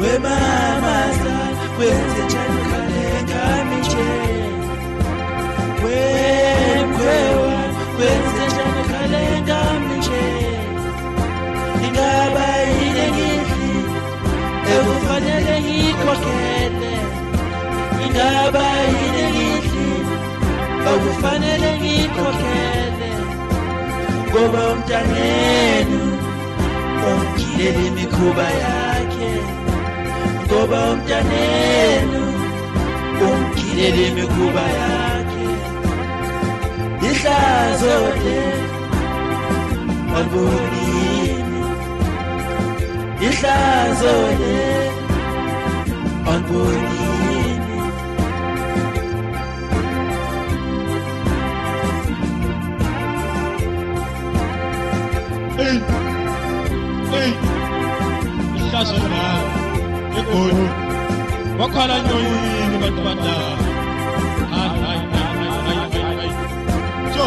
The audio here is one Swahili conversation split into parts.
Mama sana wenze njani kalenga miche Mkwewa wenze njani kalenga miche Ingaba ile ngidli ekufanele ngikhokhele Ingaba ile ngidli ekufanele ngikhokhele Ngoba umntanenu ongilele imikhuba yakhe Ngoba umntanenu ungilele imikhuba yakhe Ihlazo le Anbonini Ihlazo le Anbonini Hey Ihlazo la Egoli wakhala nyoyini bantu badala hayi so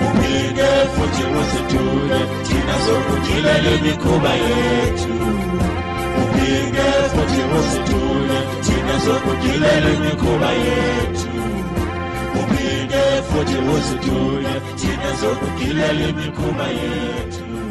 Uphinde futhi usithuke thina sokugilela imikhuba yethu uphinde futhi usithule thina sokugilela imikhuba yethu uphinde futhi usithule thina sokugilela imikhuba yethu